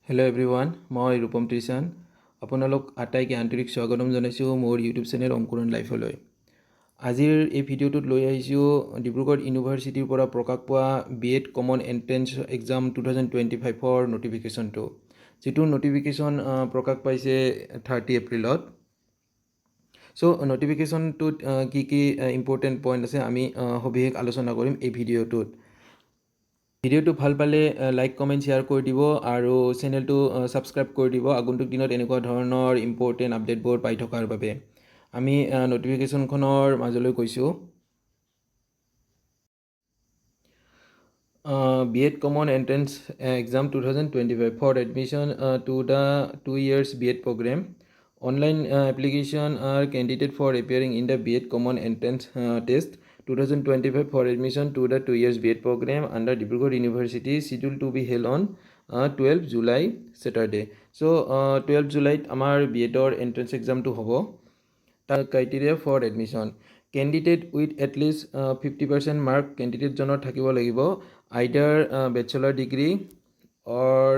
Hello' everyone, মই ৰূপম ত্ৰিচান। আপোনালোক আটাইকে আন্তৰিক স্বাগতম জনাইছোঁ মোৰ ইউটিউব চেনেল অংকুৰণ লাইফলৈ। আজিৰ এই ভিডিঅ'টোত লৈ আহিছোঁ ডিব্ৰুগড় ইউনিভাৰ্চিটিৰ পৰা প্ৰকাশ পোৱা BEd কমন এণ্ট্ৰেন্স এক্সাম 2025ৰ নটিফিকেশ্যনটো, যিটো নটিফিকেশ্যন প্ৰকাশ পাইছে 30 এপ্ৰিলত। চ' নটিফিকেশ্যনটোত কি কি ইম্পৰ্টেণ্ট পইণ্ট আছে আমি সবিশেষ আলোচনা কৰিম এই ভিডিঅ'টোত। ভিডিঅ'টো ভাল পালে লাইক কমেণ্ট শ্বেয়াৰ কৰি দিব আৰু চেনেলটো ছাবস্ক্ৰাইব কৰি দিব আগন্তুক দিনত এনেকুৱা ধৰণৰ ইম্পৰ্টেণ্ট আপডেটবোৰ পাই থকাৰ বাবে। আমি নটিফিকেশ্যনখনৰ মাজলৈ গৈছোঁ। BEd Common Entrance Exam 2025 for admission to the 2 years BEd program. Online application are candidate for appearing in the BEd Common Entrance Test 2025 for admission to the 2 years BEd program under Dibrugarh University, scheduled to be held on 12 July Saturday. So 12 July amar BEd or entrance exam to hobo. The criteria for admission: candidate with at least 50% mark candidate joner thakibo lagibo, either bachelor degree or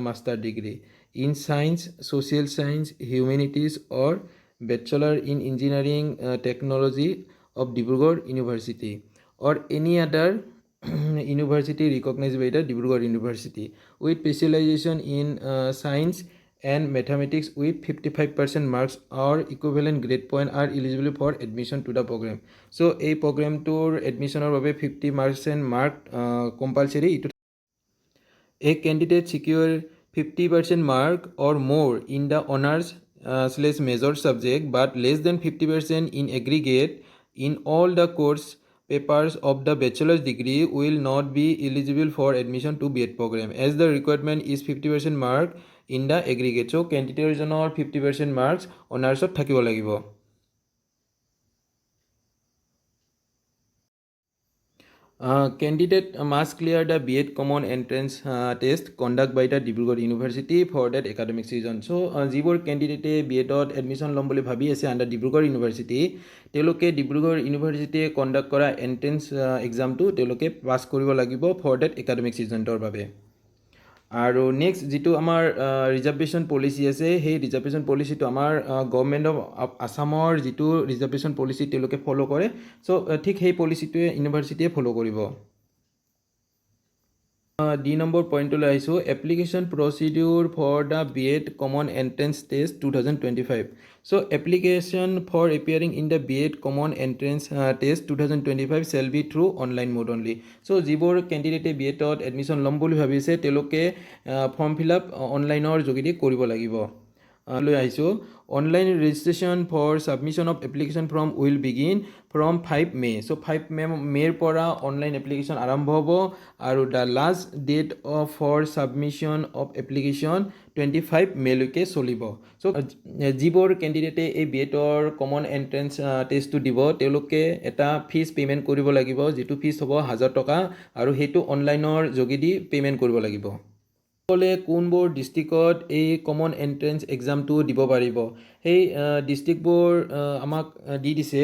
master degree in science, social science, humanities, or bachelor in engineering technology of Dibrugarh University or any other university recognized by the Dibrugarh University with specialization in science and mathematics with 55% marks or equivalent grade point are eligible for admission to the program. So a program to admission or 50% mark compulsory. A candidate secure 50% mark or more in the honors slash major subject but less than 50% in aggregate in all the course papers of the bachelor's degree will not be eligible for admission to BEd program, as the requirement is 50% mark in the aggregate. So candidate jonor 50% marks honors thakibo lagibo. Candidate must clear the BEd Common Entrance Test conducted by the Dibrugarh University for that academic season. So, যিবোৰ candidate BEdত admission ল'ম বুলি ভাবি আছে under Dibrugarh University, তেওঁলোকে Dibrugarh University conduct কৰা entrance examটো তেওঁলোকে pass কৰিব লাগিব for that academic seasonৰ বাবে। আৰু নেক্সট যিটো আমাৰ ৰিজাৰ্ভেশ্যন পলিচি আছে, সেই ৰিজাৰ্ভেশ্যন পলিচিটো আমাৰ গভৰ্ণমেণ্ট অফ আছামৰ যিটো ৰিজাৰ্ভেশ্যন পলিচি তেওঁলোকে ফ'ল' কৰে। চ' ঠিক সেই পলিচিটোৱে ইউনিভাৰ্চিটিয়ে ফ'ল' কৰিব। ডি নম্বৰ পইণ্টলৈ আহিছোঁ, application procedure for the BEd common entrance test 2025. So' application for appearing in the BEd common entrance test 2025 shall be through online mode only. So' যিবোৰ কেণ্ডিডেটে BEdত এডমিশ্যন ল'ম বুলি ভাবিছে তেওঁলোকে ফৰ্ম ফিল আপ অনলাইনৰ যোগেদি কৰিব লাগিব। লৈ আহিছোঁ, online registration for submission of application form will begin from 5 May'. So' 5 মে'ৰ পৰা অনলাইন এপ্লিকেশ্যন আৰম্ভ হ'ব আৰু the last date for submission of application 25 মে'লৈকে চলিব। চ' যিবোৰ কেণ্ডিডেটে এই BEdৰ কমন এণ্ট্ৰেন্স টেষ্টটো দিব তেওঁলোকে এটা ফিজ পে'মেণ্ট কৰিব লাগিব, যিটো ফিজ হ'ব 1000 টকা আৰু সেইটো অনলাইনৰ যোগেদি পে'মেণ্ট কৰিব লাগিব। সকলে কোনবোৰ ডিষ্ট্ৰিক্টত এই কমন এণ্ট্ৰেন্স এক্সামটো দিব পাৰিব, সেই ডিষ্ট্ৰিক্টবোৰ আমাক দি দিছে।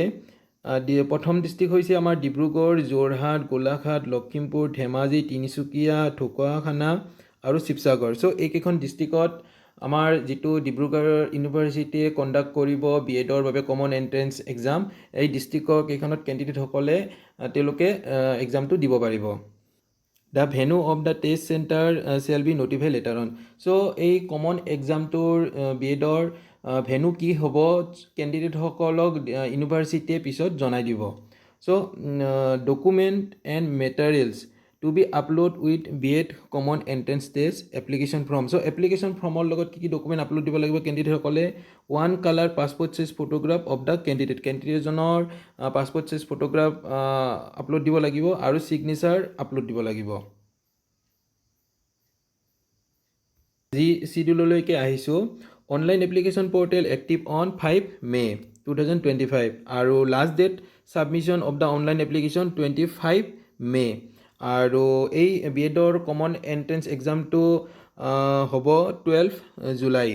প্ৰথম ডিষ্ট্ৰিক্ট হৈছে আমাৰ ডিব্ৰুগড়, যোৰহাট, গোলাঘাট, লখিমপুৰ, ধেমাজি, তিনিচুকীয়া, ঢকুৱাখানা আৰু শিৱসাগৰ। চ' এইকেইখন ডিষ্ট্ৰিক্টত আমাৰ যিটো ডিব্ৰুগড় ইউনিভাৰ্চিটিয়ে কণ্ডাক্ট কৰিব BEdৰ বাবে কমন এণ্ট্ৰেন্স এক্সাম, এই ডিষ্ট্ৰিক্টৰ কেইখনত কেণ্ডিডেটসকলে তেওঁলোকে এক্সামটো দিব পাৰিব। The venue of the test center shall be notified later on. So এই কমন এক্সামটোৰ BEdৰ ভেনু কি হ'ব কেণ্ডিডেটসকলক ইউনিভাৰ্চিটিয়ে পিছত জনাই দিব। So' document and materials to be upload with BEd common entrance test application form. So' application ফৰ্মৰ লগত কি ডকুমেণ্ট আপলোড দিব লাগিব কেণ্ডিডেটসকলে? 1 colour passport size photograph of the কেণ্ডিডেটজনৰ পাছপৰ্ট চাইজ ফটোগ্ৰাফ আপলোড দিব লাগিব আৰু ছিগনেচাৰ আপলোড দিব লাগিব। যি চিডিউললৈকে আহিছোঁ, online application portal active on 5 May' 2025 আৰু last date submission of the online application 25 May' আৰু এই BEdৰ কমন এণ্ট্ৰেন্স এক্সামটো হ'ব 12 জুলাই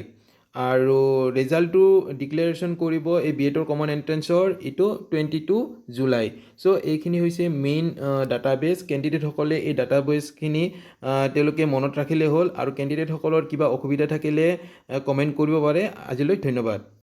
আৰু ৰিজাল্টটো ডিক্লেৰেশ্যন কৰিব এই বি এডৰ কমন এণ্ট্ৰেঞ্চৰ এইটো 22 জুলাই। চ' এইখিনি হৈছে মেইন ডাটাবেছ। কেণ্ডিডেটসকলে এই ডাটাবেছখিনি তেওঁলোকে মনত ৰাখিলে হ'ল, আৰু কেণ্ডিডেটসকলৰ কিবা অসুবিধা থাকিলে কমেণ্ট কৰিব পাৰে। আজিলৈ ধন্যবাদ।